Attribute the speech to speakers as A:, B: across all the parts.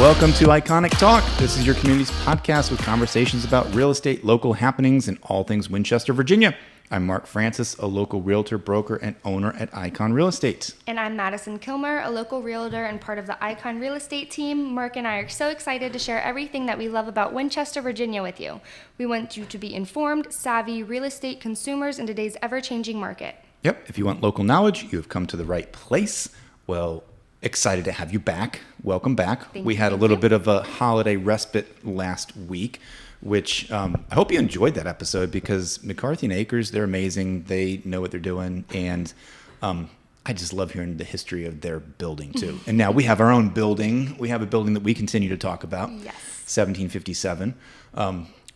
A: Welcome to Iconic Talk. This is your community's podcast with conversations about real estate, local happenings, and all things Winchester, Virginia. I'm Mark Francis, a local realtor, broker, and owner at Icon Real Estate.
B: And I'm Madison Kilmer, a local realtor and part of the Icon Real Estate team. Mark and I are so excited to share everything that we love about Winchester, Virginia with you. We want you to be informed, savvy real estate consumers in today's ever-changing market.
A: Yep, if you want local knowledge, you have come to the right place. Well, excited to have you back. Welcome back. We had a little bit of a holiday respite last week, which I hope you enjoyed that episode because McCarthy and Akers, they're amazing. They know what they're doing. And I just love hearing the history of their building too. And now we have our own building. We have a building that we continue to talk about.
B: Yes.
A: 1757,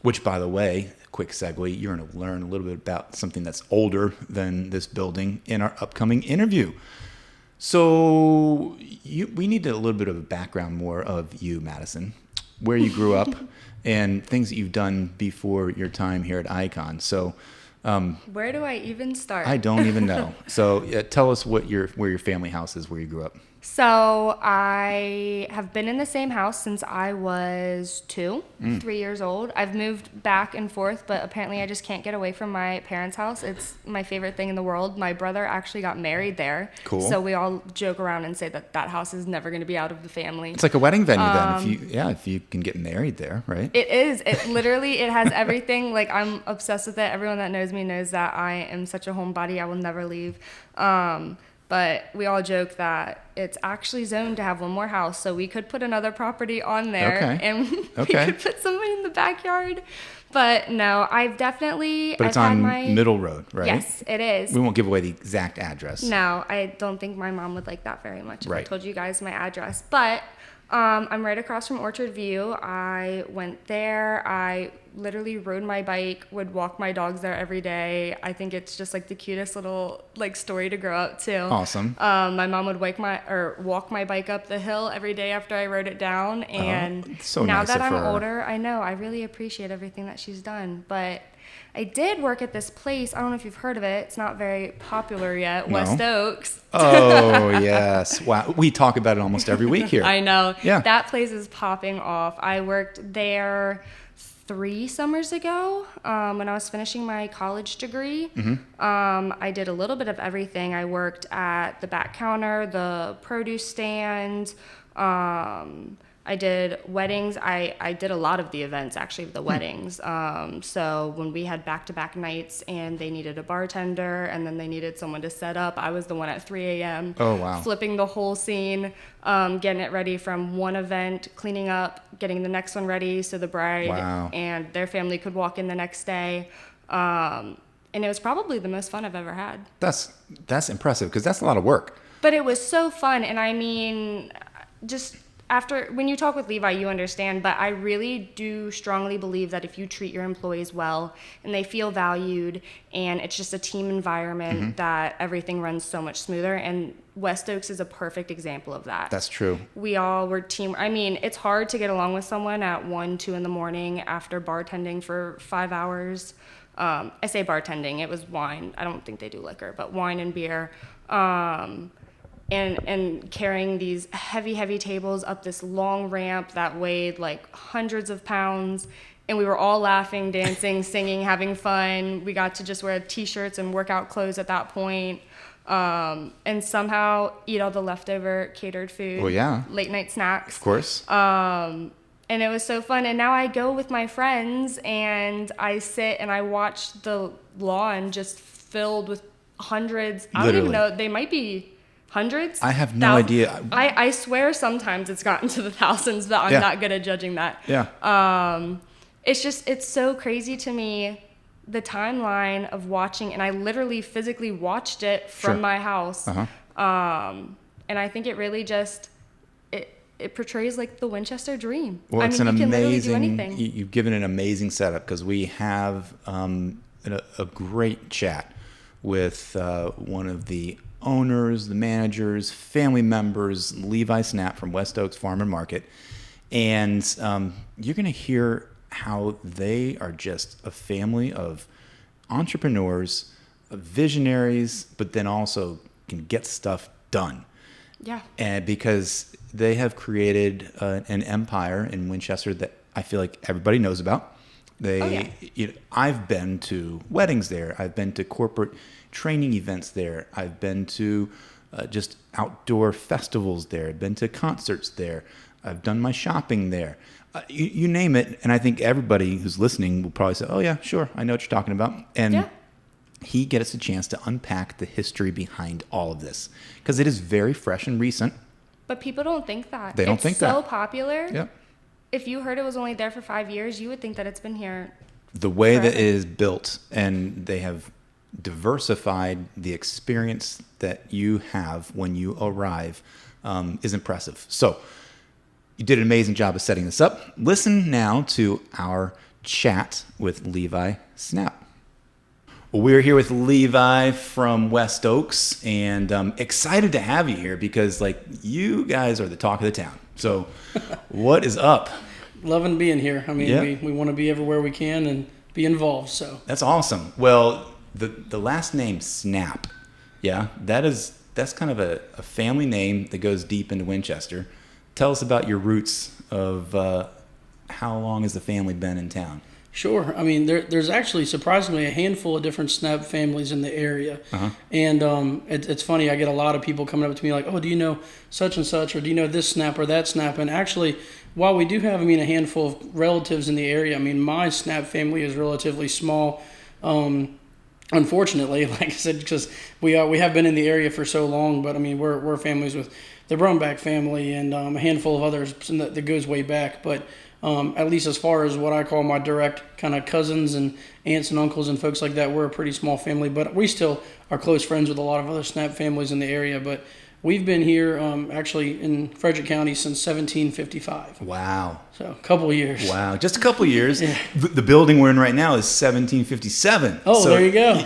A: which, by the way, quick segue, you're going to learn a little bit about something that's older than this building in our upcoming interview. So we need a little bit of a background more of you, Madison, where you grew up and things that you've done before your time here at Icon. So
B: where do I even start?
A: I don't even know. So tell us where your family house is, where you grew up.
B: So I have been in the same house since I was 3 years old. I've moved back and forth, but apparently I just can't get away from my parents' house. It's my favorite thing in the world. My brother actually got married there.
A: Cool.
B: So we all joke around and say that house is never going to be out of the family.
A: It's like a wedding venue then, if you can get married there, right?
B: It is. It literally, it has everything. Like, I'm obsessed with it. Everyone that knows me knows that I am such a homebody. I will never leave. But we all joke that it's actually zoned to have one more house, so we could put another property on there, and we could put somebody in the backyard. But no, I've definitely...
A: But it's on Middle Road, right?
B: Yes, it is.
A: We won't give away the exact address.
B: No, I don't think my mom would like that very much if
A: right.
B: I told you guys my address. But I'm right across from Orchard View. I went there. I literally rode my bike, would walk my dogs there every day. I think it's just like the cutest little story to grow up to.
A: Awesome.
B: My mom would walk my bike up the hill every day after I rode it down. And
A: so
B: now
A: nice
B: that I'm
A: of her.
B: older, I know I really appreciate everything that she's done. But I did work at this place. I don't know if you've heard of it. It's not very popular yet.
A: No.
B: West Oaks.
A: Oh, yes. Wow. We talk about it almost every week here.
B: I know.
A: Yeah.
B: That place is popping off. I worked there 3 summers ago when I was finishing my college degree. I did a little bit of everything. I worked at the back counter, the produce stand. I did weddings. I did a lot of the events, actually, the weddings. So when we had back-to-back nights and they needed a bartender and then they needed someone to set up, I was the one at 3 a.m.
A: Oh, wow.
B: Flipping the whole scene, getting it ready from one event, cleaning up, getting the next one ready so the bride and their family could walk in the next day. And it was probably the most fun I've ever had.
A: That's impressive because that's a lot of work.
B: But it was so fun. And I mean, just... when you talk with Levi, you understand, but I really do strongly believe that if you treat your employees well and they feel valued and it's just a team environment, that everything runs so much smoother. And West Oaks is a perfect example of that.
A: That's true.
B: We all were team. I mean, it's hard to get along with someone at 1, 2 in the morning after bartending for 5 hours. I say bartending, it was wine. I don't think they do liquor, but wine and beer. And carrying these heavy tables up this long ramp that weighed like hundreds of pounds. And we were all laughing, dancing, singing, having fun. We got to just wear T-shirts and workout clothes at that point. And somehow eat all the leftover catered food.
A: Well, yeah.
B: Late night snacks.
A: Of course.
B: And it was so fun. And now I go with my friends and I sit and I watch the lawn just filled with hundreds. I don't even know. They might be... hundreds?
A: I have no idea.
B: I swear sometimes it's gotten to the thousands, but I'm not good at judging that.
A: Yeah.
B: It's so crazy to me, the timeline of watching, and I literally physically watched it from my house. And I think it really just, it portrays like the Winchester dream.
A: Well, it's
B: you
A: an
B: can literally
A: amazing,
B: do anything.
A: You've given an amazing setup because we have a great chat with one of the owners, the managers, family members, Levi Snapp from West Oaks Farm and Market. And you're going to hear how they are just a family of entrepreneurs, of visionaries, but then also can get stuff done.
B: Yeah.
A: And because they have created an empire in Winchester that I feel like everybody knows about. I've been to weddings there. I've been to corporate training events there. I've been to just outdoor festivals there. I've been to concerts there. I've done my shopping there. You name it, and I think everybody who's listening will probably say, "Oh yeah, sure, I know what you're talking about." And he gets a chance to unpack the history behind all of this because it is very fresh and recent.
B: But people don't think that.
A: They don't think that.
B: It's so popular.
A: Yep.
B: If you heard it was only there for 5 years, you would think that it's been here.
A: The way that it is built, and they have diversified the experience that you have when you arrive, is impressive. So you did an amazing job of setting this up. Listen now to our chat with Levi Snapp. Well, we're here with Levi from West Oaks, and excited to have you here because, you guys are the talk of the town. So, what is up?
C: Loving being here. I mean, we want to be everywhere we can and be involved. So
A: that's awesome. Well, the last name Snapp, that's kind of a family name that goes deep into Winchester. Tell us about your roots of how long has the family been in town?
C: Sure. I mean, there's actually surprisingly a handful of different Snapp families in the area. And it's funny, I get a lot of people coming up to me like, "Oh, do you know such and such, or do you know this Snapp or that Snapp?" And actually, while we do have, a handful of relatives in the area, my Snapp family is relatively small. Unfortunately, like I said, because we have been in the area for so long, but we're families with the Brumback family and a handful of others that goes way back. But at least as far as what I call my direct kind of cousins and aunts and uncles and folks like that, we're a pretty small family, but we still are close friends with a lot of other Snapp families in the area. But we've been here actually in Frederick County since 1755.
A: Wow.
C: So a couple of years.
A: Wow, just a couple of years. Yeah. The building we're in right now is 1757.
C: Oh, so there you go.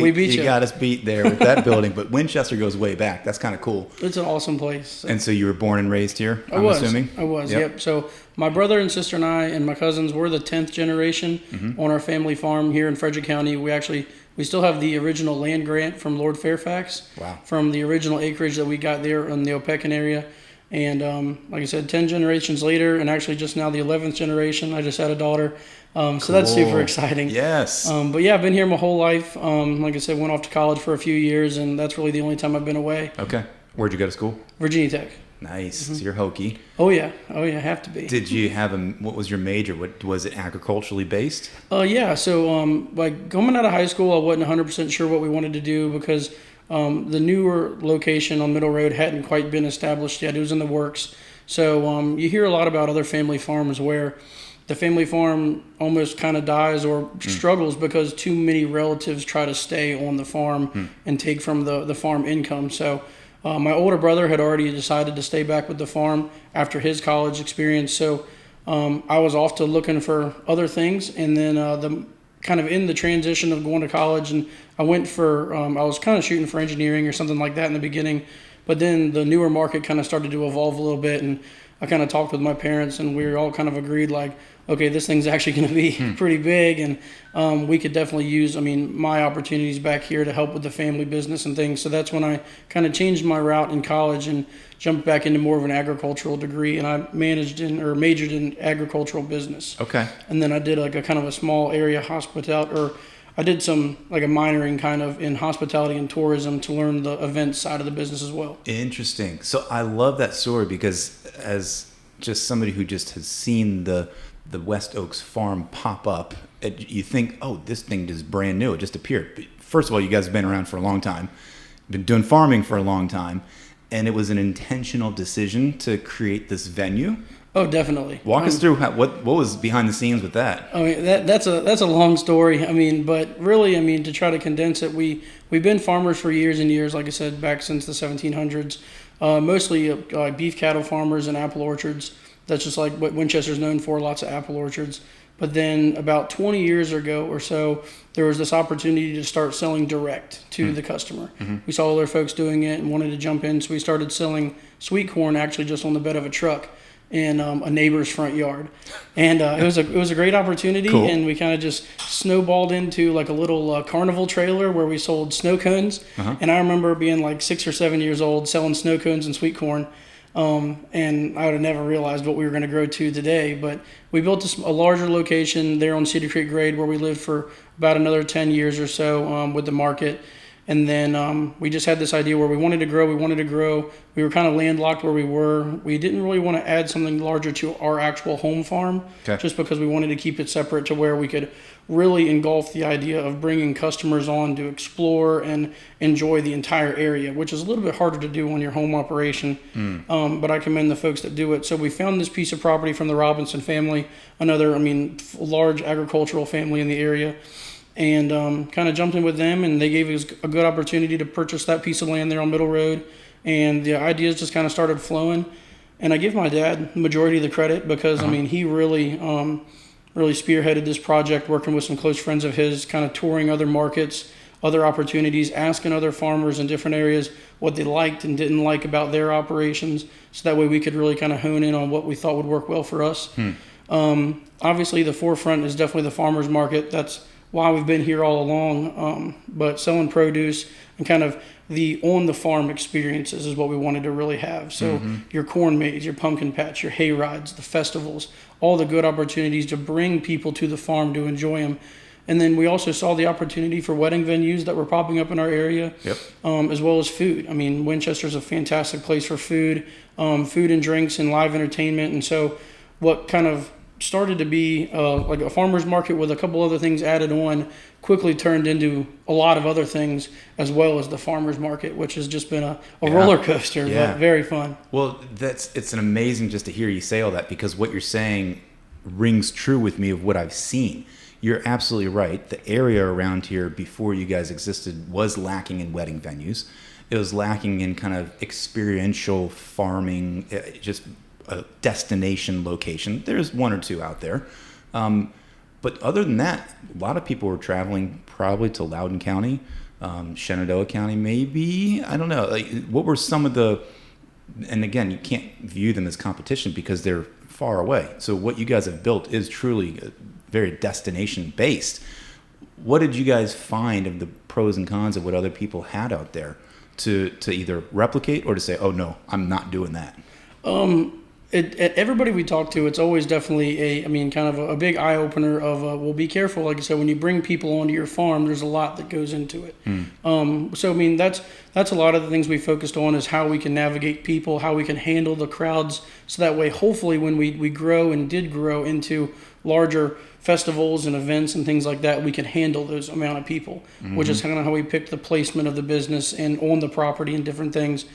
C: We beat you.
A: You got us beat there with that building, but Winchester goes way back. That's kind of cool.
C: It's an awesome place.
A: And so you were born and raised here,
C: I'm assuming? I was, yep. So my brother and sister and I and my cousins, we're the 10th generation on our family farm here in Frederick County. We still have the original land grant from Lord Fairfax.
A: Wow. From
C: the original acreage that we got there in the Opequon area. And like I said, 10 generations later, and actually just now the 11th generation. I just had a daughter. So that's super exciting.
A: Yes.
C: But yeah, I've been here my whole life. Like I said, went off to college for a few years, and that's really the only time I've been away.
A: Okay. Where'd you go to school?
C: Virginia Tech.
A: Nice. So you're Hokie.
C: Oh yeah, have to be.
A: Did you have what was your major? What was it, agriculturally based?
C: Yeah. So coming out of high school, I wasn't 100% sure what we wanted to do because the newer location on Middle Road hadn't quite been established yet. It was in the works. So you hear a lot about other family farms where the family farm almost kind of dies or struggles because too many relatives try to stay on the farm and take from the farm income. So my older brother had already decided to stay back with the farm after his college experience. So I was off to looking for other things. And then kind of in the transition of going to college, and I went for, I was kind of shooting for engineering or something like that in the beginning. But then the newer market kind of started to evolve a little bit. And I kind of talked with my parents, and we all kind of agreed like, okay, this thing's actually going to be pretty big, and we could definitely use, my opportunities back here to help with the family business and things. So that's when I kind of changed my route in college and jumped back into more of an agricultural degree, and I majored in agricultural business.
A: Okay.
C: And then I did like a kind of a small area hospitality, or I did some like a minoring kind of in hospitality and tourism to learn the event side of the business as well.
A: Interesting. So I love that story because as just somebody who just has seen the West Oaks farm pop up, you think, oh, this thing is brand new. It just appeared. But first of all, you guys have been around for a long time, been doing farming for a long time, and it was an intentional decision to create this venue.
C: Oh, definitely.
A: Walk us through what was behind the scenes with that.
C: That's a long story. But really, to try to condense it, we've been farmers for years and years. Like I said, back since the 1700s, mostly beef cattle farmers and apple orchards. That's just like what Winchester's known for, lots of apple orchards. But then about 20 years ago or so, there was this opportunity to start selling direct to the customer. We saw other folks doing it and wanted to jump in, so we started selling sweet corn actually just on the bed of a truck. in a neighbor's front yard, and it was a great opportunity.
A: Cool.
C: And we kind of just snowballed into like a little carnival trailer where we sold snow cones. And I remember being like 6 or 7 years old selling snow cones and sweet corn. And I would have never realized what we were going to grow to today. But we built a larger location there on Cedar Creek Grade where we lived for about another 10 years or so with the market. And then we just had this idea where we wanted to grow. We were kind of landlocked where we were. We didn't really want to add something larger to our actual home farm, just because we wanted to keep it separate to where we could really engulf the idea of bringing customers on to explore and enjoy the entire area, which is a little bit harder to do on your home operation. But I commend the folks that do it. So we found this piece of property from the Robinson family, another, large agricultural family in the area. And kind of jumped in with them, and they gave us a good opportunity to purchase that piece of land there on Middle Road. And the ideas just kind of started flowing. And I give my dad the majority of the credit because, he really spearheaded this project, working with some close friends of his, kind of touring other markets, other opportunities, asking other farmers in different areas what they liked and didn't like about their operations. So that way we could really kind of hone in on what we thought would work well for us. Obviously, the forefront is definitely the farmer's market. That's why we've been here all along, but selling produce and kind of the on-the-farm experiences is what we wanted to really have. So your corn maze, your pumpkin patch, your hay rides, the festivals, all the good opportunities to bring people to the farm to enjoy them. And then we also saw the opportunity for wedding venues that were popping up in our area, as well as food. Winchester's a fantastic place for food, food and drinks and live entertainment. And so what kind of started to be like a farmer's market with a couple other things added on quickly turned into a lot of other things, as well as the farmer's market, which has just been a roller coaster, but very fun.
A: Well, it's an amazing just to hear you say all that, because what you're saying rings true with me of what I've seen. You're absolutely right. The area around here before you guys existed was lacking in wedding venues. It was lacking in kind of experiential farming, just a destination location. There's one or two out there. But other than that, a lot of people were traveling probably to Loudoun County, Shenandoah County, maybe. I don't know. Like, what were some of the, and again, you can't view them as competition because they're far away. So what you guys have built is truly very destination based. What did you guys find of the pros and cons of what other people had out there to either replicate or to say, oh no, I'm not doing that?
C: Everybody we talk to, it's always definitely kind of a big eye opener of, well, be careful. Like I said, when you bring people onto your farm, there's a lot that goes into it. That's a lot of the things we focused on, is how we can navigate people, how we can handle the crowds. So that way, hopefully when we grow and did grow into larger festivals and events and things like that, we can handle those amount of people, which is kind of how we picked the placement of the business and on the property and different things.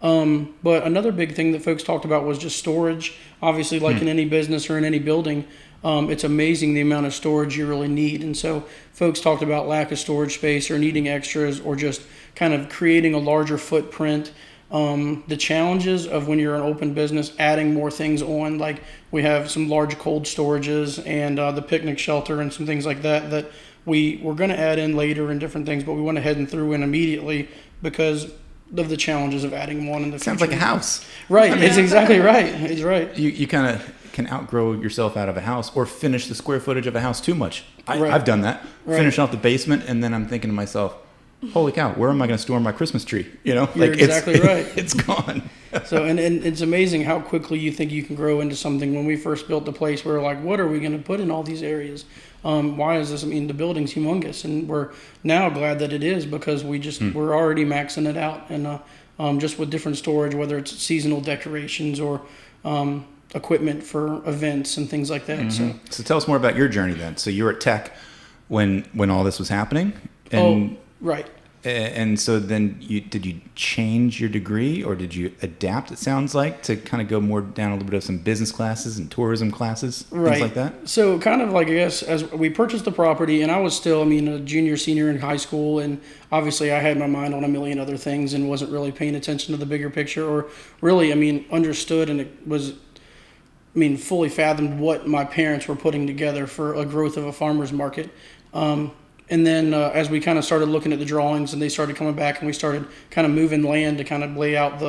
C: But another big thing that folks talked about was just storage. Obviously, like in any business or in any building, it's amazing the amount of storage you really need. And so folks talked about lack of storage space or needing extras or just kind of creating a larger footprint. The challenges of when you're an open business, adding more things on, like we have some large cold storages and the picnic shelter and some things like that we were going to add in later and different things, but we went ahead and threw in immediately because of the challenges of adding one in the future.
A: Sounds like a house.
C: Right. It's exactly right. It's right.
A: You kind of can outgrow yourself out of a house or finish the square footage of a house too much. I've done that. Right. Finish off the basement, and then I'm thinking to myself, holy cow, where am I going to store my Christmas tree?
C: You're exactly right.
A: It's gone.
C: So, and it's amazing how quickly you think you can grow into something. When we first built the place, we were like, what are we going to put in all these areas? Why is this? The building's humongous, and we're now glad that it is, because we're already maxing it out, and just with different storage, whether it's seasonal decorations or equipment for events and things like that.
A: So tell us more about your journey then. So you were at Tech when all this was happening, and
C: right.
A: And so then did you change your degree, or did you adapt, it sounds like, to kind of go more down a little bit of some business classes and tourism classes, things like that?
C: So kind of like, I guess, as we purchased the property, and I was still, a junior, senior in high school, and obviously I had my mind on a million other things and wasn't really paying attention to the bigger picture, or really, understood, and it was, fully fathomed what my parents were putting together for a growth of a farmer's market. And then as we kind of started looking at the drawings and they started coming back and we started kind of moving land to kind of lay out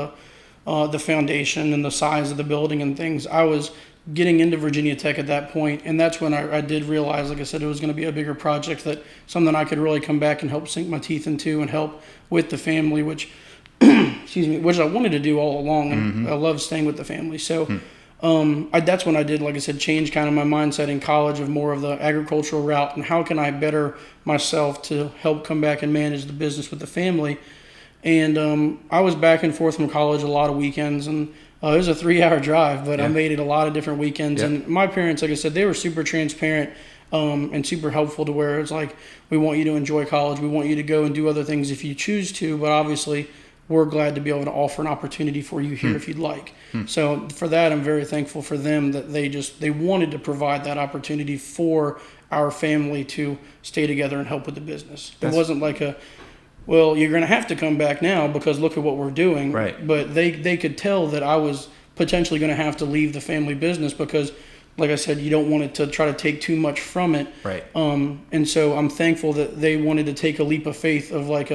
C: the foundation and the size of the building and things. I was getting into Virginia Tech at that point, and that's when I did realize, like I said, it was going to be a bigger project, that something I could really come back and help sink my teeth into and help with the family, which excuse me, which I wanted to do all along, and I love staying with the family. So that's when I did, like I said, change kind of my mindset in college of more of the agricultural route and how can I better myself to help come back and manage the business with the family. And I was back and forth from college a lot of weekends, and it was a 3-hour drive, but I made it a lot of different weekends. And my parents, like I said, they were super transparent and super helpful to where it's like, we want you to enjoy college. We want you to go and do other things if you choose to, but obviously we're glad to be able to offer an opportunity for you here if you'd like. So for that, I'm very thankful for them that they wanted to provide that opportunity for our family to stay together and help with the business. It wasn't like well, you're going to have to come back now because look at what we're doing.
A: Right.
C: But they could tell that I was potentially going to have to leave the family business because, like I said, you don't want it to try to take too much from it.
A: Right.
C: And so I'm thankful that they wanted to take a leap of faith of like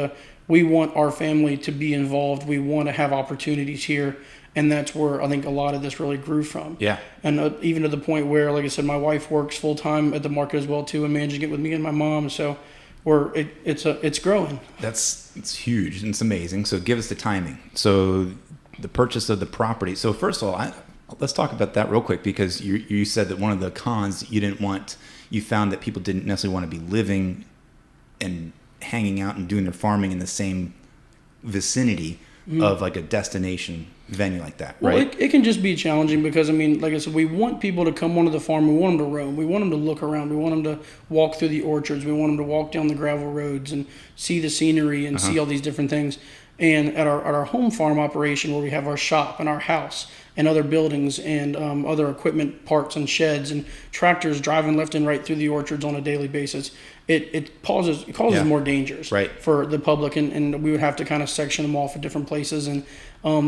C: we want our family to be involved. We want to have opportunities here. And that's where I think a lot of this really grew from. Yeah. And even to the point where, like I said, my wife works full time at the market as well too, and managing it with me and my mom. So it's growing.
A: It's huge and it's amazing. So give us the timing. So the purchase of the property. So first of all, let's talk about that real quick, because you said that one of the cons you found that people didn't necessarily want to be living and hanging out and doing their farming in the same vicinity of like a destination venue like that, right?
C: Well, it can just be challenging because, I mean, like I said, we want people to come onto the farm. We want them to roam. We want them to look around. We want them to walk through the orchards. We want them to walk down the gravel roads and see the scenery and see all these different things. And at our home farm operation, where we have our shop and our house and other buildings and other equipment parts and sheds and tractors driving left and right through the orchards on a daily basis, it causes more dangers for the public, and we would have to kind of section them off at different places. And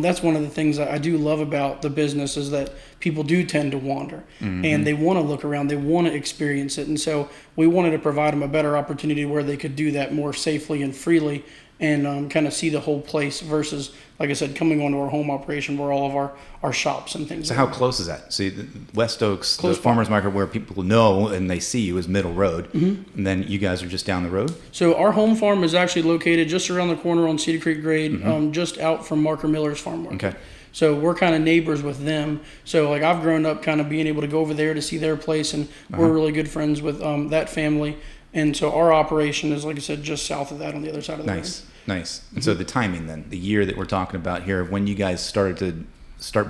C: that's one of the things that I do love about the business is that people do tend to wander and they want to look around, they want to experience it. And so we wanted to provide them a better opportunity where they could do that more safely and freely and kind of see the whole place versus, like I said, coming onto our home operation where all of our shops and things.
A: So how close is that? See, West Oaks, the farmers market where people know and they see you is Middle Road, and then you guys are just down the road?
C: So our home farm is actually located just around the corner on Cedar Creek Grade, just out from Marker Miller's farm market. Okay. So we're kind of neighbors with them. So like I've grown up kind of being able to go over there to see their place, and we're really good friends with that family. And so our operation is, like I said, just south of that on the other side of the road.
A: Nice. And so the timing then, the year that we're talking about here, when you guys started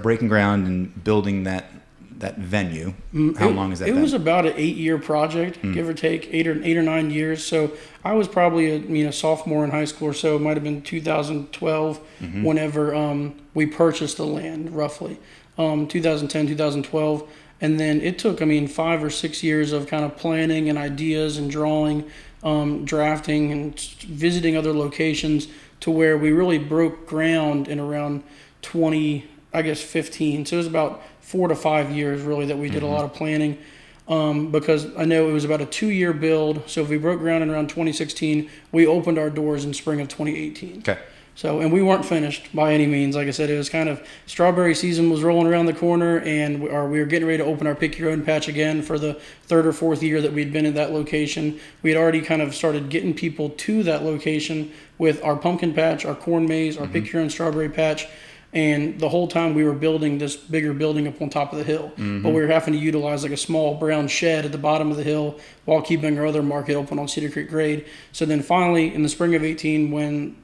A: breaking ground and building that venue, how long is that? It
C: was about an 8-year project, give or take, 8 or 9 years. So I was probably a sophomore in high school or so. It might have been 2012 whenever we purchased the land, roughly 2010, 2012. And then it took, 5 or 6 years of kind of planning and ideas and drawing, drafting and visiting other locations to where we really broke ground in around 15. So it was about 4 to 5 years really that we did a lot of planning, because I know it was about a 2-year build. So if we broke ground in around 2016, we opened our doors in spring of 2018. Okay. So, and we weren't finished by any means. Like I said, it was kind of strawberry season was rolling around the corner, and we were getting ready to open our Pick Your Own patch again for the 3rd or 4th year that we'd been at that location. We had already kind of started getting people to that location with our pumpkin patch, our corn maze, our Pick Your Own strawberry patch. And the whole time we were building this bigger building up on top of the hill. But we were having to utilize like a small brown shed at the bottom of the hill while keeping our other market open on Cedar Creek Grade. So then finally in the spring of 18, when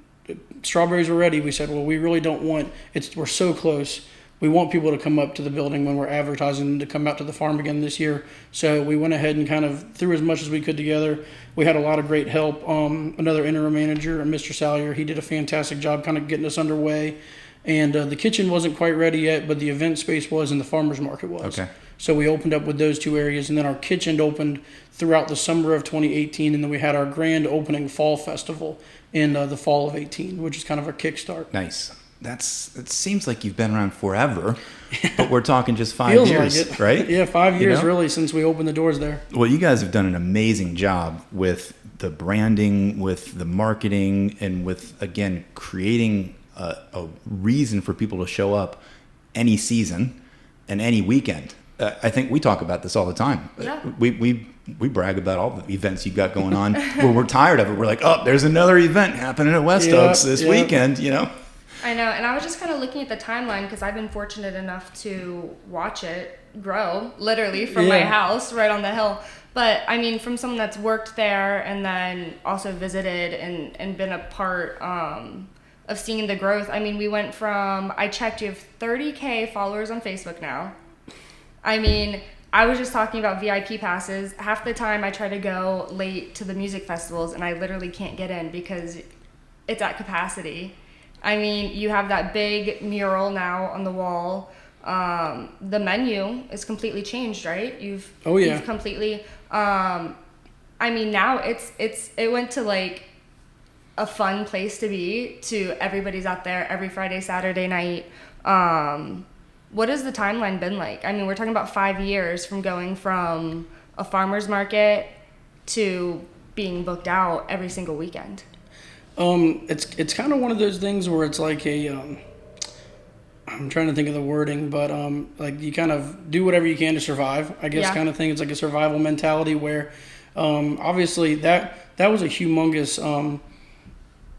C: strawberries were ready, we said, well, we really don't want we're so close. We want people to come up to the building when we're advertising them to come out to the farm again this year. So we went ahead and kind of threw as much as we could together. We had a lot of great help. Another interim manager, Mr. Salyer, he did a fantastic job kind of getting us underway. And the kitchen wasn't quite ready yet, but the event space was and the farmer's market was. Okay. So we opened up with those 2 areas, and then our kitchen opened throughout the summer of 2018, and then we had our grand opening fall festival in the fall of 18, which is kind of our kickstart.
A: Nice. It seems like you've been around forever, but we're talking just 5 years,
C: like
A: right?
C: Yeah, 5 years really since we opened the doors there.
A: Well, you guys have done an amazing job with the branding, with the marketing, and with, again, creating a reason for people to show up any season and any weekend. I think we talk about this all the time.
B: Yeah.
A: We brag about all the events you've got going on. Where we're tired of it. We're like, oh, there's another event happening at West Oaks this weekend, you know?
B: I know, and I was just kind of looking at the timeline because I've been fortunate enough to watch it grow, literally, from my house right on the hill. But, I mean, from someone that's worked there and then also visited and been a part of seeing the growth. I mean, we went from, I checked, you have 30K followers on Facebook now. I mean, I was just talking about VIP passes. Half the time I try to go late to the music festivals and I literally can't get in because it's at capacity. I mean, you have that big mural now on the wall. The menu is completely changed, right? You've completely, I mean, now it went to like a fun place to be, to everybody's out there every Friday, Saturday night. What has the timeline been like? I mean, we're talking about 5 years from going from a farmer's market to being booked out every single weekend.
C: It's kind of one of those things where it's like I'm trying to think of the wording, but like you kind of do whatever you can to survive, I guess, kind of thing. It's like a survival mentality where obviously that was a humongous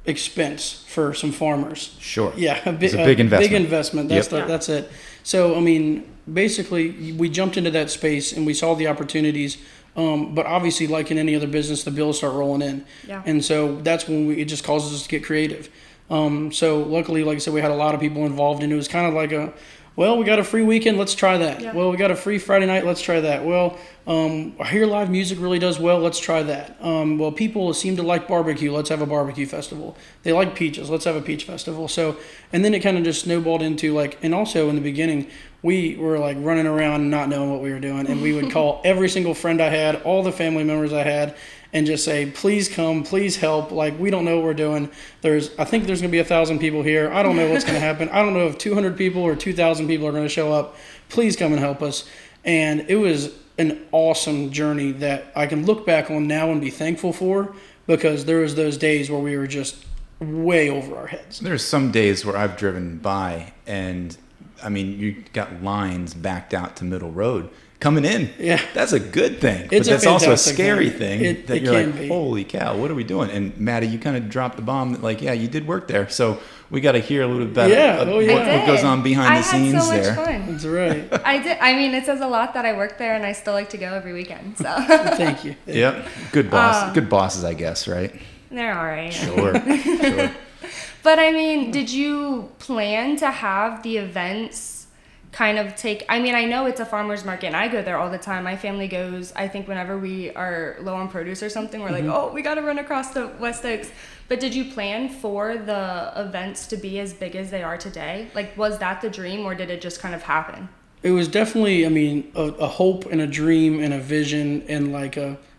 C: expense for some farmers.
A: Sure.
C: Yeah,
A: it's a big investment.
C: Big investment. That's it. So I mean, basically, we jumped into that space and we saw the opportunities. But obviously, like in any other business, the bills start rolling in. Yeah. And so that's when it just causes us to get creative. So luckily, like I said, we had a lot of people involved, and it was kind of like we got a free weekend, let's try that. Yeah. Well, we got a free Friday night, let's try that. Well, I hear live music really does well, let's try that. Well, people seem to like barbecue, let's have a barbecue festival. They like peaches, let's have a peach festival. So, and then it kind of just snowballed into like, and also in the beginning, we were like running around not knowing what we were doing, and we would call every single friend I had, all the family members I had, and just say, please come, please help. Like, we don't know what we're doing. I think there's going to be 1,000 people here. I don't know what's going to happen. I don't know if 200 people or 2,000 people are going to show up. Please come and help us. And it was an awesome journey that I can look back on now and be thankful for, because there was those days where we were just way over our heads.
A: There's some days where I've driven by and, I mean, you got lines backed out to Middle Road coming in. Yeah. That's a good thing. But that's also a scary thing that you're like, holy cow, what are we doing? And Maddie, you kind of dropped the bomb that like, yeah, you did work there. So we got to hear a little bit about what goes on behind the scenes there. I had so much
B: fun.
C: That's right.
B: I did. I mean, it says a lot that I work there and I still like to go every weekend. So
C: Thank you.
A: Yep. Good boss. Good bosses, I guess, right?
B: They're all right.
A: Sure.
B: But I mean, did you plan to have the events kind of I mean, I know it's a farmer's market and I go there all the time. My family goes, I think whenever we are low on produce or something, we're like, oh, we got to run across the West Oaks. But did you plan for the events to be as big as they are today? Like, was that the dream, or did it just kind of happen?
C: It was definitely, I mean, a hope and a dream and a vision, and like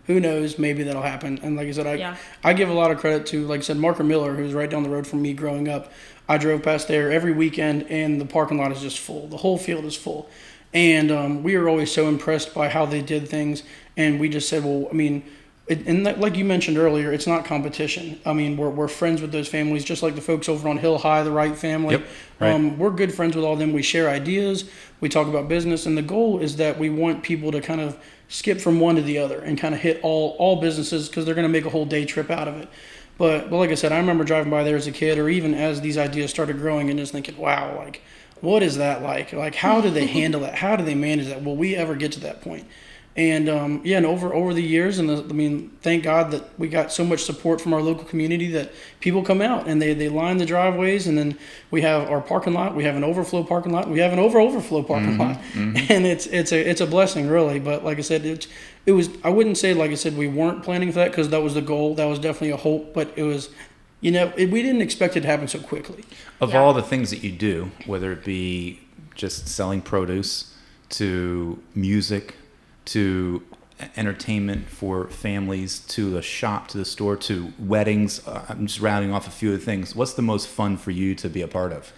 C: who knows, maybe that'll happen. And like I said, I give a lot of credit to, like I said, Marker Miller, who's right down the road from me growing up. I drove past there every weekend, and the parking lot is just full. The whole field is full. And we were always so impressed by how they did things. And we just said, well, I mean, like you mentioned earlier, it's not competition. I mean, we're friends with those families, just like the folks over on Hill High, the Wright family. Yep, right. We're good friends with all of them. We share ideas. We talk about business. And the goal is that we want people to kind of skip from one to the other and kind of hit all businesses, because they're going to make a whole day trip out of it. But like I said, I remember driving by there as a kid, or even as these ideas started growing, and just thinking, wow, like, what is that like? Like, how do they handle that? How do they manage that? Will we ever get to that point? And and over the years, and I mean, thank God that we got so much support from our local community that people come out and they line the driveways, and then we have our parking lot, we have an overflow parking lot, we have an overflow parking lot, and it's a blessing, really. But like I said, it was, I wouldn't say, like I said, we weren't planning for that, because that was the goal, that was definitely a hope, but it was, we didn't expect it to happen so quickly.
A: Of all the things that you do, whether it be just selling produce to music, to entertainment for families, to the shop, to the store, to weddings, I'm just rounding off a few of the things. What's the most fun for you to be a part of?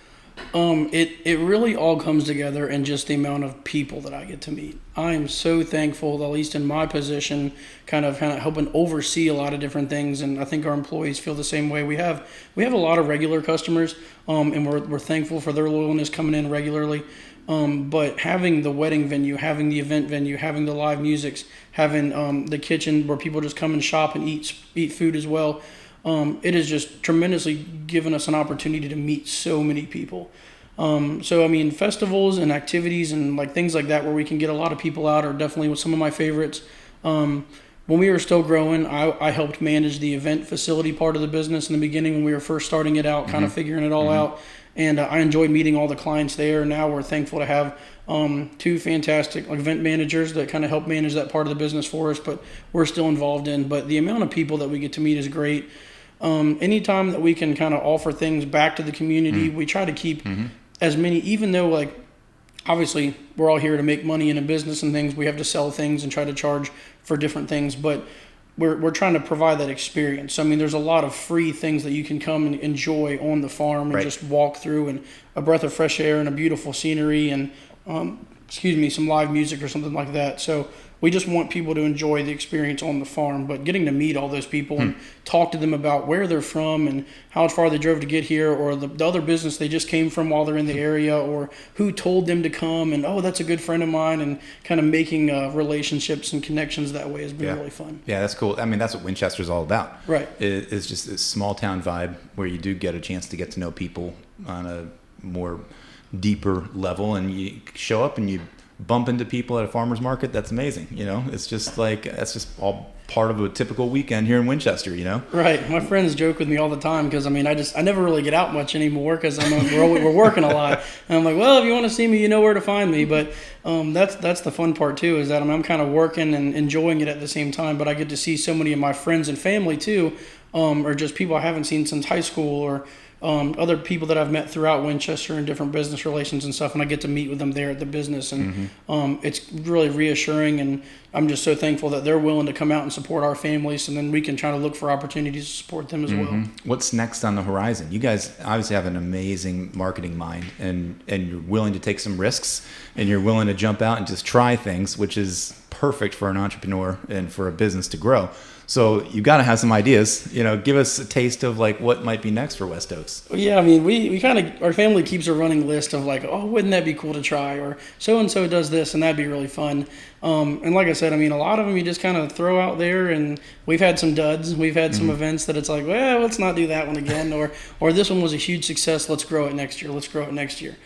C: It really all comes together in just the amount of people that I get to meet. I am so thankful, that at least in my position, kind of helping oversee a lot of different things, and I think our employees feel the same way. We have a lot of regular customers, and we're thankful for their loyalness coming in regularly. But having the wedding venue, having the event venue, having the live musics, having the kitchen where people just come and shop and eat food as well. It has just tremendously given us an opportunity to meet so many people. So I mean, festivals and activities and like things like that where we can get a lot of people out are definitely some of my favorites. When we were still growing, I helped manage the event facility part of the business in the beginning when we were first starting it out, kind of figuring it all out. And I enjoyed meeting all the clients there. Now we're thankful to have two fantastic event managers that kind of help manage that part of the business for us, but we're still involved in. But the amount of people that we get to meet is great. Anytime that we can kind of offer things back to the community, we try to keep as many, even though like obviously we're all here to make money in a business and things, we have to sell things and try to charge for different things, but we're trying to provide that experience. So, I mean, there's a lot of free things that you can come and enjoy on the farm and just walk through, and a breath of fresh air and a beautiful scenery and, some live music or something like that. So we just want people to enjoy the experience on the farm, but getting to meet all those people and talk to them about where they're from and how far they drove to get here, or the other business they just came from while they're in the area, or who told them to come, and, oh, that's a good friend of mine, and kind of making relationships and connections that way has been really fun.
A: Yeah, that's cool. I mean, that's what Winchester's all about.
C: Right.
A: It's just a small town vibe where you do get a chance to get to know people on a more deeper level, and you show up and you bump into people at a farmer's market. That's amazing. It's just like, that's just all part of a typical weekend here in Winchester,
C: Right. My friends joke with me all the time because, I mean, I never really get out much anymore because we're working a lot. And I'm like, well, if you want to see me, you know where to find me. But that's the fun part too, is that I'm kind of working and enjoying it at the same time. But I get to see so many of my friends and family too, or just people I haven't seen since high school, or other people that I've met throughout Winchester in different business relations and stuff, and I get to meet with them there at the business, and it's really reassuring, and I'm just so thankful that they're willing to come out and support our families, and then we can try to look for opportunities to support them as well.
A: What's next on the horizon? You guys obviously have an amazing marketing mind, and you're willing to take some risks, and you're willing to jump out and just try things, which is perfect for an entrepreneur and for a business to grow. So you got to have some ideas. Give us a taste of like what might be next for West Oaks.
C: Yeah, I mean, we kind of, our family keeps a running list of like, oh, wouldn't that be cool to try? Or so-and-so does this, and that'd be really fun. And like I said, I mean, a lot of them you just kind of throw out there, and we've had some duds. We've had some events that it's like, well, let's not do that one again. Or this one was a huge success. Let's grow it next year.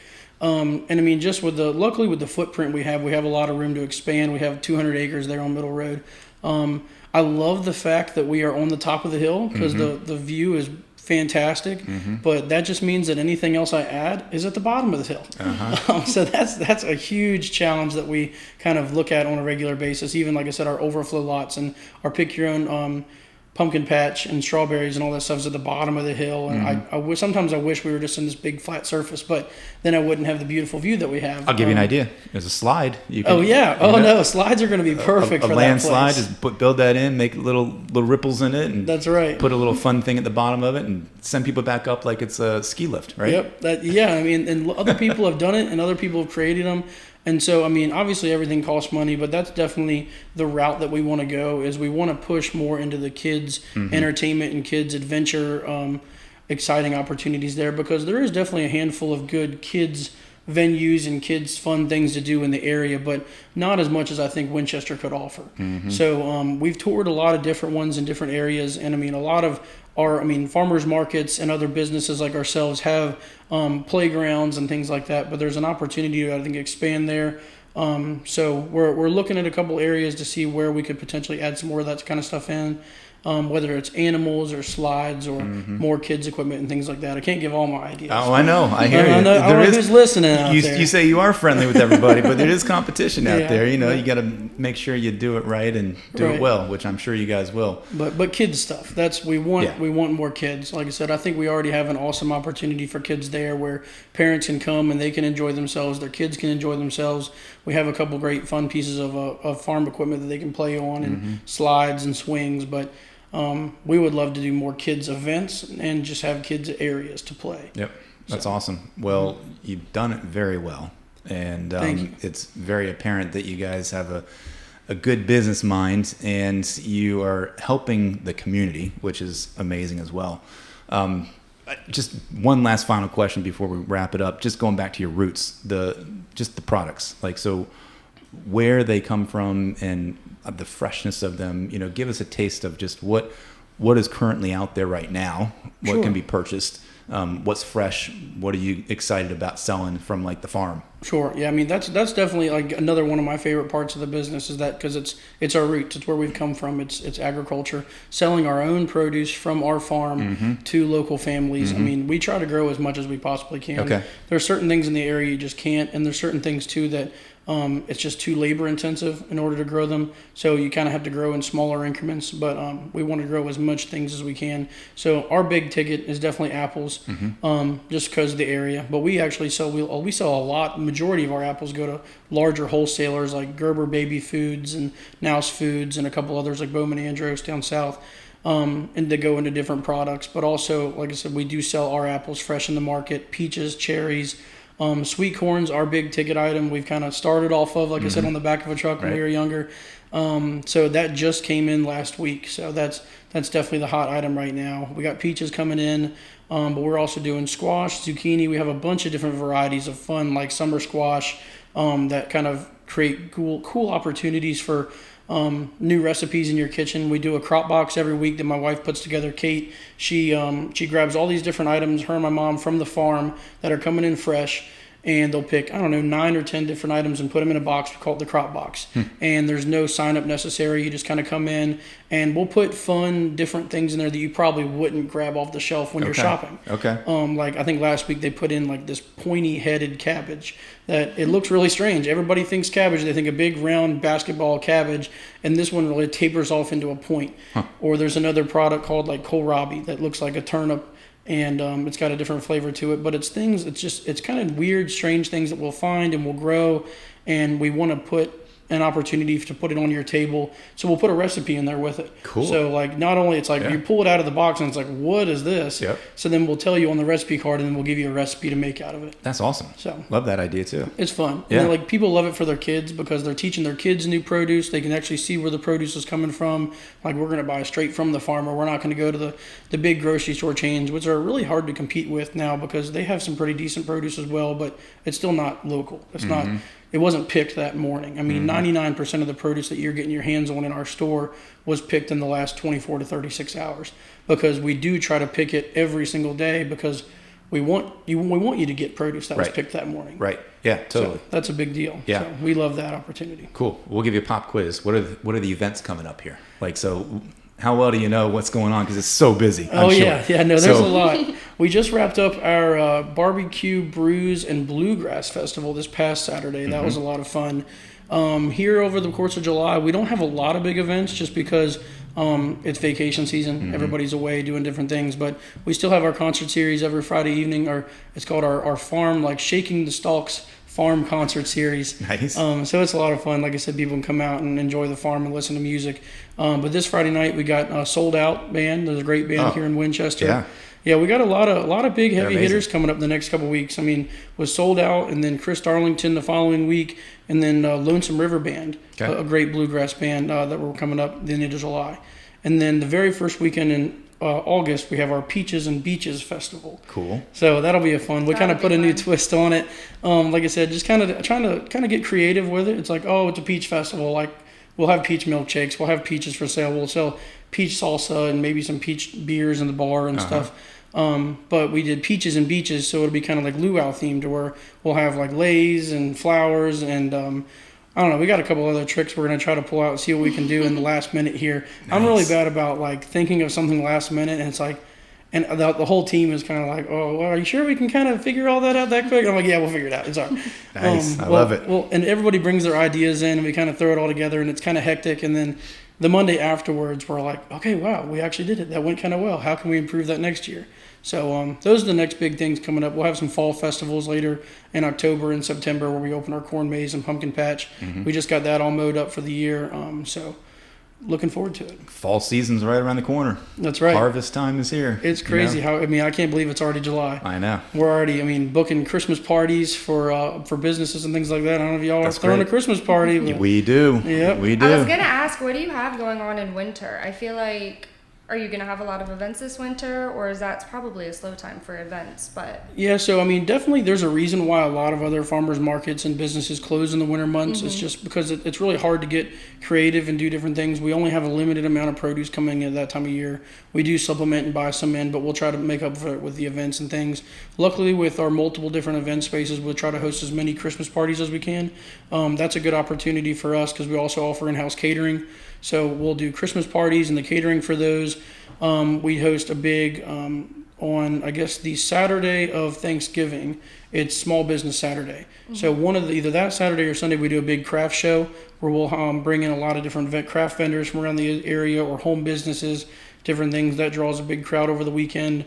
C: And I mean, just luckily with the footprint we have a lot of room to expand. We have 200 acres there on Middle Road. I love the fact that we are on the top of the hill because the view is fantastic, but that just means that anything else I add is at the bottom of the hill. So that's a huge challenge that we kind of look at on a regular basis. Even like I said, our overflow lots and our pick your own pumpkin patch and strawberries and all that stuff is at the bottom of the hill. And sometimes I wish we were just in this big flat surface, but then I wouldn't have the beautiful view that we have.
A: I'll give you an idea. There's a slide.
C: No, slides are going to be perfect for that
A: land
C: place.
A: Slide. Just build that in, make little ripples in it, and
C: that's right.
A: Put a little fun thing at the bottom of it, and send people back up like it's a ski lift, right?
C: Yep. I mean, and other people have done it, and other people have created them. And so, I mean, obviously everything costs money, but that's definitely the route that we want to go, is we want to push more into the kids' entertainment and kids' adventure, exciting opportunities there, because there is definitely a handful of good kids' venues and kids' fun things to do in the area, but not as much as I think Winchester could offer. So we've toured a lot of different ones in different areas, and I mean, a lot of farmers markets and other businesses like ourselves have playgrounds and things like that, but there's an opportunity to, I think, expand there. So we're looking at a couple areas to see where we could potentially add some more of that kind of stuff in. Whether it's animals or slides or more kids equipment and things like that. I can't give all my ideas.
A: Oh, I know. I hear you.
C: I don't know who's listening out there.
A: You say you are friendly with everybody, but there is competition out there. You got to make sure you do it right and do it well, which I'm sure you guys will.
C: But kids stuff. We want more kids. Like I said, I think we already have an awesome opportunity for kids there where parents can come and they can enjoy themselves. Their kids can enjoy themselves. We have a couple great fun pieces of farm equipment that they can play on and slides and swings, but we would love to do more kids events and just have kids areas to play.
A: Yep. That's awesome. Well, you've done it very well. And it's very apparent that you guys have a good business mind, and you are helping the community, which is amazing as well. Just one last final question before we wrap it up. Just going back to your roots, just the products, like, so where they come from and the freshness of them. Give us a taste of just what is currently out there right now, what can be purchased, what's fresh, what are you excited about selling from like the farm?
C: Sure. Yeah. I mean, that's definitely like another one of my favorite parts of the business is that because it's our roots. It's where we've come from. It's agriculture, selling our own produce from our farm to local families. I mean, we try to grow as much as we possibly can.
A: Okay.
C: There are certain things in the area you just can't, and there's certain things too that it's just too labor intensive in order to grow them. So you kind of have to grow in smaller increments, but we want to grow as much things as we can. So our big ticket is definitely apples, just because of the area. But we actually sell a lot. Majority of our apples go to larger wholesalers like Gerber Baby Foods and Nouse Foods and a couple others like Bowman Andros down south. And they go into different products. But also, like I said, we do sell our apples fresh in the market, peaches, cherries. Sweet corn's our big ticket item. We've kind of started off of, like I said, on the back of a truck when we were younger. So that just came in last week. So that's definitely the hot item right now. We got peaches coming in, but we're also doing squash, zucchini. We have a bunch of different varieties of fun, like summer squash, that kind of create cool opportunities for new recipes in your kitchen. We do a crop box every week that my wife puts together. Kate, she grabs all these different items, her and my mom, from the farm that are coming in fresh, and they'll pick, 9 or 10 different items and put them in a box. We call it the crop box. And there's no sign up necessary. You just kind of come in, and we'll put fun, different things in there that you probably wouldn't grab off the shelf when you're shopping.
A: Okay.
C: Like I think last week they put in like this pointy headed cabbage that it looks really strange. Everybody thinks cabbage. They think a big round basketball cabbage, and this one really tapers off into a point. Or there's another product called like kohlrabi that looks like a turnip, and it's got a different flavor to it. But it's kind of weird, strange things that we'll find and we'll grow, and we want to put an opportunity to put it on your table. So we'll put a recipe in there with it.
A: Cool.
C: So like not only it's like you pull it out of the box and it's like, what is this?
A: Yep.
C: So then we'll tell you on the recipe card, and then we'll give you a recipe to make out of it.
A: That's awesome.
C: So
A: love that idea too.
C: It's fun.
A: Yeah.
C: And like people love it for their kids because they're teaching their kids new produce. They can actually see where the produce is coming from. Like we're going to buy straight from the farmer. We're not going to go to the big grocery store chains, which are really hard to compete with now because they have some pretty decent produce as well, but it's still not local. It's not. It wasn't picked that morning. I mean, 99% of the produce that you're getting your hands on in our store was picked in the last 24 to 36 hours because we do try to pick it every single day because we want you to get produce that was picked that morning.
A: Right. Yeah, totally.
C: So that's a big deal.
A: Yeah.
C: So we love that opportunity.
A: Cool. We'll give you a pop quiz. What are the events coming up here? Like, so how well do you know what's going on? Because it's so busy. I'm sure.
C: Yeah. No, there's a lot. We just wrapped up our barbecue, brews, and bluegrass festival this past Saturday. That was a lot of fun. Here over the course of July, we don't have a lot of big events just because it's vacation season. Everybody's away doing different things, but we still have our concert series every Friday evening, or it's called our farm, like Shaking the Stalks farm concert series.
A: Nice.
C: So it's a lot of fun. Like I said, people can come out and enjoy the farm and listen to music. But this Friday night we got Sold Out band. There's a great band here in Winchester. Yeah, we got a lot of big heavy hitters coming up the next couple of weeks. I mean, was Sold Out, and then Chris Darlington the following week, and then Lonesome River Band, a great bluegrass band that were coming up the end of July. And then the very first weekend in August, we have our Peaches and Beaches Festival.
A: Cool.
C: So that'll be a fun. We kind of put a new twist on it. Like I said, just kind of trying to get creative with it. It's like, it's a peach festival. Like we'll have peach milkshakes. We'll have peaches for sale. We'll sell peach salsa and maybe some peach beers in the bar and stuff. But we did Peaches and Beaches, so it'll be kind of like luau themed, where we'll have like leis and flowers and I don't know. We got a couple other tricks we're gonna try to pull out and see what we can do in the last minute here. Nice. I'm really bad about like thinking of something last minute, and it's like, and the whole team is kind of like, well, are you sure we can kind of figure all that out that quick? And I'm like, yeah, we'll figure it out. It's all right.
A: Nice. I love it.
C: Well, and everybody brings their ideas in, and we kind of throw it all together, and it's kind of hectic. And then the Monday afterwards, we're like, okay, wow, we actually did it. That went kind of well. How can we improve that next year? So those are the next big things coming up. We'll have some fall festivals later in October and September where we open our corn maze and pumpkin patch. We just got that all mowed up for the year. So looking forward to it.
A: Fall season's right around the corner.
C: That's right.
A: Harvest time is here.
C: It's crazy how, I can't believe it's already July.
A: I know.
C: We're already, booking Christmas parties for businesses and things like that. I don't know if y'all are throwing a Christmas party. But
A: we do.
C: Yep.
A: We do.
B: I was going to ask, what do you have going on in winter? I feel like, are you going to have a lot of events this winter, or is that probably a slow time for events? But
C: yeah, so definitely there's a reason why a lot of other farmers markets and businesses close in the winter months. It's just because it's really hard to get creative and do different things. We only have a limited amount of produce coming in at that time of year. We do supplement and buy some in, but we'll try to make up for it with the events and things. Luckily, with our multiple different event spaces, we'll try to host as many Christmas parties as we can. That's a good opportunity for us because we also offer in-house catering. So we'll do Christmas parties and the catering for those. We host a big, on, I guess, the Saturday of Thanksgiving. It's Small Business Saturday. So either that Saturday or Sunday, we do a big craft show where we'll bring in a lot of different craft vendors from around the area or home businesses, different things. That draws a big crowd over the weekend.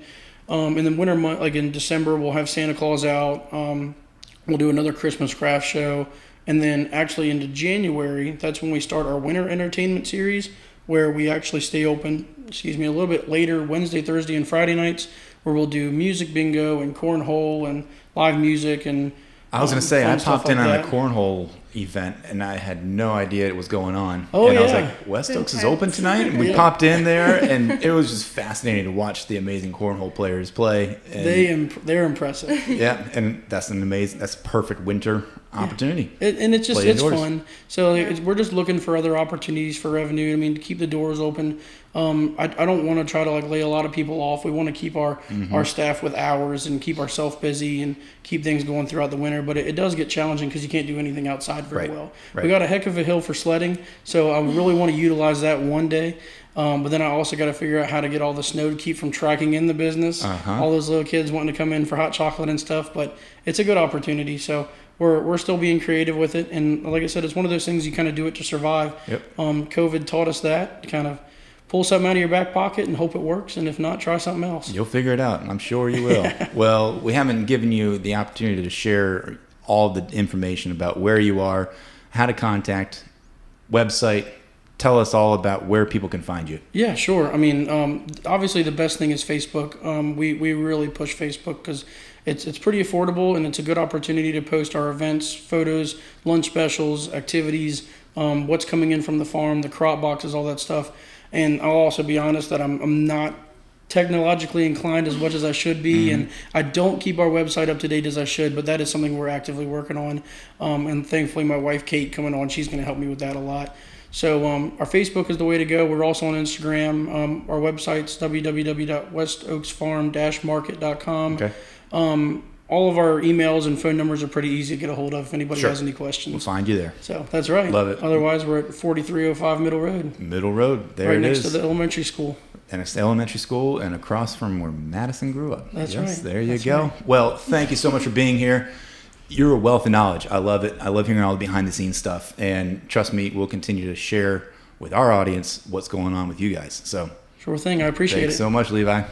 C: And then winter month, like in December, we'll have Santa Claus out. We'll do another Christmas craft show. And then actually into January, that's when we start our winter entertainment series, where we actually stay open, a little bit later, Wednesday, Thursday, and Friday nights, where we'll do music bingo and cornhole and live music. And
A: I was going to say, I popped in
C: like
A: on
C: that.
A: a cornhole event, and I had no idea it was going on.
C: Oh,
A: and
C: yeah.
A: I was like, West Oaks is open tonight? And we popped in there, and it was just fascinating to watch the amazing cornhole players play. And
C: They're impressive.
A: yeah, and that's a perfect winter opportunity.
C: And it's just,
A: Play
C: it's
A: indoors.
C: fun. So we're just looking for other opportunities for revenue. To keep the doors open. I don't want to try to lay a lot of people off. We want to keep our staff with hours and keep ourselves busy and keep things going throughout the winter. But it does get challenging because you can't do anything outside very well.
A: Right.
C: We got a heck of a hill for sledding, so I really want to utilize that one day. But then I also got to figure out how to get all the snow to keep from tracking in the business. All those little kids wanting to come in for hot chocolate and stuff. But it's a good opportunity. So we're still being creative with it. And like I said, it's one of those things you kind of do it to survive.
A: Yep.
C: COVID taught us that, to kind of pull something out of your back pocket and hope it works. And if not, try something else.
A: You'll figure it out. I'm sure you will. Well, we haven't given you the opportunity to share all the information about where you are, how to contact, website. Tell us all about where people can find you.
C: Yeah, sure. Obviously the best thing is Facebook. We really push Facebook because it's pretty affordable and it's a good opportunity to post our events, photos, lunch specials, activities, what's coming in from the farm, the crop boxes, all that stuff. And I'll also be honest that I'm not technologically inclined as much as I should be, and I don't keep our website up to date as I should, but that is something we're actively working on. And thankfully my wife Kate coming on, she's going to help me with that a lot. So our Facebook is the way to go. We're also on Instagram. Our website's www.westoaksfarm-market.com.
A: Okay.
C: All of our emails and phone numbers are pretty easy to get a hold of if anybody
A: Sure.
C: has any questions.
A: We'll find you there.
C: So that's right.
A: Love it.
C: Otherwise, we're at 4305 Middle Road.
A: Middle Road. There
C: Right
A: it
C: next
A: is.
C: to the elementary school.
A: And it's the elementary school and across from where Madison grew up.
C: That's
A: yes,
C: right.
A: There you
C: That's
A: go.
C: right.
A: Well, thank you so much for being here. You're a wealth of knowledge. I love it. I love hearing all the behind the scenes stuff. And trust me, we'll continue to share with our audience what's going on with you guys. So
C: Sure thing. I appreciate
A: thanks
C: it.
A: so much, Levi.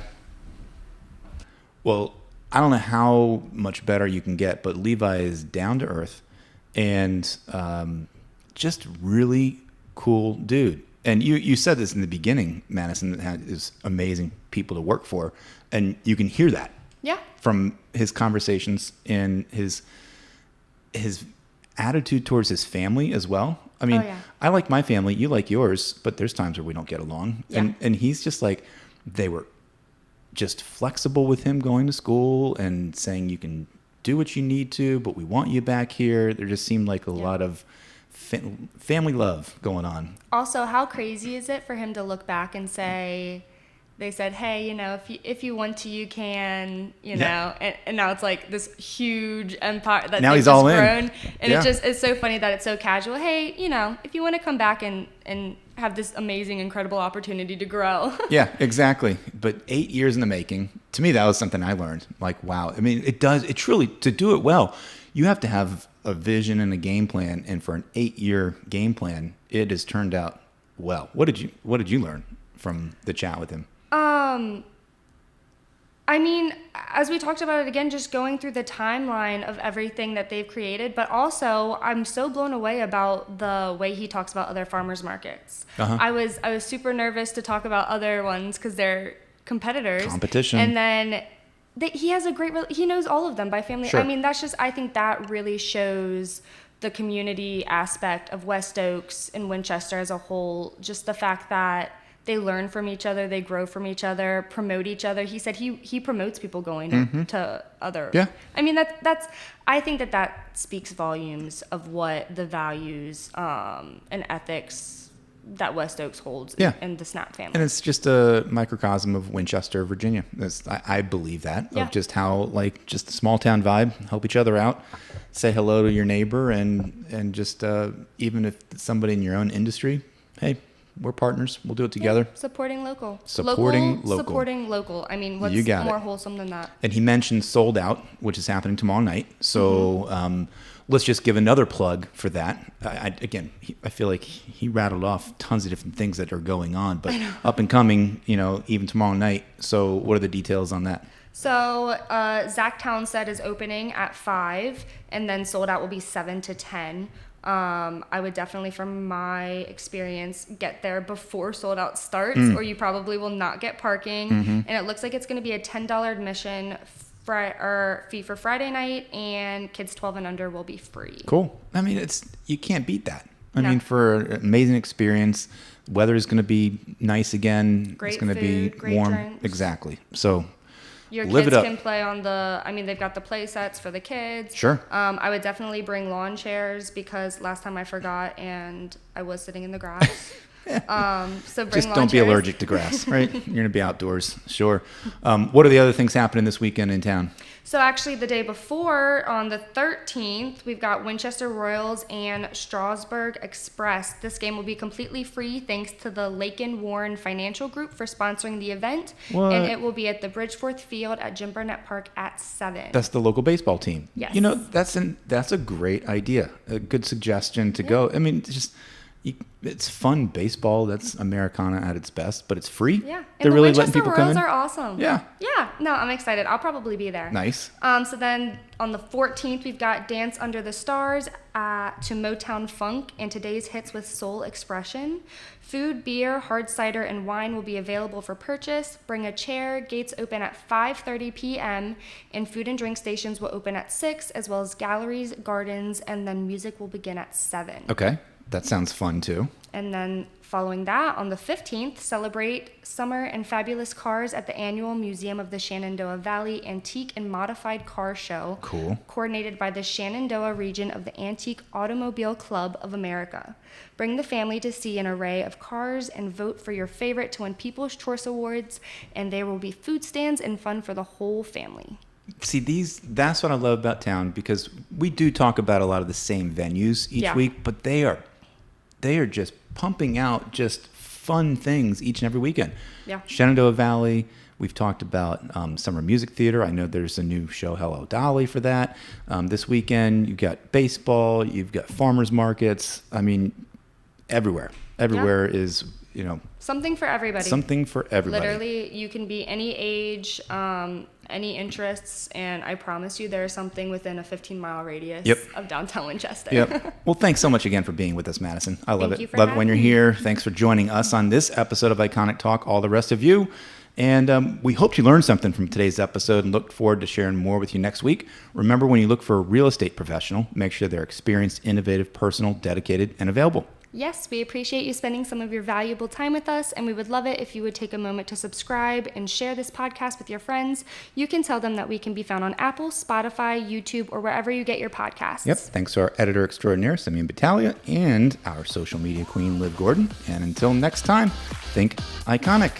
A: Well, I don't know how much better you can get, but Levi is down to earth and just really cool dude. And you said this in the beginning, Madison is amazing people to work for, and you can hear that from his conversations and his attitude towards his family as well. I mean, I like my family, you like yours, but there's times where we don't get along.
B: Yeah.
A: And he's just like, they were just flexible with him going to school and saying you can do what you need to, but we want you back here. There just seemed like a lot of family love going on.
B: Also, how crazy is it for him to look back and say, they said, hey, if you want to, you can, know, and now it's like this huge empire that
A: now
B: they've
A: he's
B: just
A: all
B: grown.
A: in.
B: And it's so funny that it's so casual. Hey, if you want to come back and have this amazing, incredible opportunity to grow.
A: Yeah, exactly. But 8 years in the making, to me, that was something I learned. Like, wow. I mean, it truly, to do it well, you have to have a vision and a game plan. And for an 8-year game plan, it has turned out well. What did you learn from the chat with him?
B: I mean, as we talked about it again, just going through the timeline of everything that they've created, but also I'm so blown away about the way he talks about other farmers markets. I was super nervous to talk about other ones because they're competitors.
A: Competition.
B: And then he has he knows all of them by family.
A: Sure.
B: I mean, I think that really shows the community aspect of West Oaks and Winchester as a whole. Just the fact that they learn from each other, they grow from each other, promote each other. He said he promotes people going to other.
A: Yeah.
B: I mean, I think that speaks volumes of what the values and ethics that West Oaks holds in the Snapp family.
A: And it's just a microcosm of Winchester, Virginia. I believe that, of just how, like, just a small town vibe, help each other out, say hello to your neighbor, and just even if it's somebody in your own industry, hey, we're partners. We'll do it together.
B: Yeah, supporting local.
A: Supporting
B: local. I mean, what's more wholesome than that?
A: And he mentioned Sold Out, which is happening tomorrow night. So let's just give another plug for that. I feel like he rattled off tons of different things that are going on, but up and coming, even tomorrow night. So what are the details on that?
B: So Zach Townsend is opening at 5, and then Sold Out will be 7 to 10. I would definitely, from my experience, get there before Sold Out starts, or you probably will not get parking. And it looks like it's going to be a $10 admission fee for Friday night, and kids 12 and under will be free.
A: Cool. I mean, you can't beat that. I mean, for an amazing experience, weather is going to be nice again.
B: Great
A: it's going to
B: food,
A: be
B: great
A: warm.
B: drinks.
A: Exactly. So
B: your
A: live
B: kids
A: it up.
B: can play on they've got the play sets for the kids.
A: Sure.
B: I would definitely bring lawn chairs because last time I forgot and I was sitting in the grass. So bring
A: Just
B: lawn
A: don't be
B: chairs.
A: allergic to grass, right? You're going to be outdoors. Sure. What are the other things happening this weekend in town?
B: So actually the day before, on the 13th, we've got Winchester Royals and Strasburg Express. This game will be completely free thanks to the Lakin Warren Financial Group for sponsoring the event.
A: What?
B: And it will be at the Bridgeforth Field at Jim Burnett Park at 7.
A: That's the local baseball team.
B: Yes.
A: That's a great idea. A good suggestion to go. I mean, it's fun baseball. That's Americana at its best, but it's free.
B: Yeah.
A: They're
B: And
A: really
B: the
A: letting
B: Winchester
A: people come
B: Royals
A: in.
B: are awesome.
A: Yeah.
B: Yeah. No, I'm excited. I'll probably be there.
A: Nice.
B: So then on the 14th, we've got Dance Under the Stars to Motown Funk and today's hits with Soul Expression. Food, beer, hard cider, and wine will be available for purchase. Bring a chair. Gates open at 5:30 p.m. and food and drink stations will open at 6, as well as galleries, gardens, and then music will begin at 7.
A: Okay. That sounds fun too.
B: And then following that, on the 15th, celebrate summer and fabulous cars at the annual Museum of the Shenandoah Valley Antique and Modified Car Show.
A: Cool.
B: Coordinated by the Shenandoah region of the Antique Automobile Club of America. Bring the family to see an array of cars and vote for your favorite to win People's Choice Awards, and there will be food stands and fun for the whole family.
A: See, that's what I love about town, because we do talk about a lot of the same venues each week, but they are just pumping out just fun things each and every weekend.
B: Yeah.
A: Shenandoah Valley, we've talked about Summer Music Theater. I know there's a new show, Hello Dolly, for that. This weekend, you've got baseball, you've got farmers markets. I mean, everywhere. Everywhere is,
B: Something for everybody.
A: something for everybody.
B: Literally, you can be any age, any interests, and I promise you there's something within a 15-mile radius of downtown Winchester.
A: Yep. Well, thanks so much again for being with us, Madison. I love
B: Thank
A: it.
B: you for
A: Love it when you're
B: having me.
A: here. Thanks for joining us on this episode of Iconic Talk, all the rest of you. And we hope you learned something from today's episode and look forward to sharing more with you next week. Remember, when you look for a real estate professional, make sure they're experienced, innovative, personal, dedicated, and available.
B: Yes, we appreciate you spending some of your valuable time with us, and we would love it if you would take a moment to subscribe and share this podcast with your friends. You can tell them that we can be found on Apple, Spotify, YouTube, or wherever you get your podcasts.
A: Yep. Thanks to our editor extraordinaire, Simeon Battaglia, and our social media queen, Liv Gordon. And until next time, think iconic.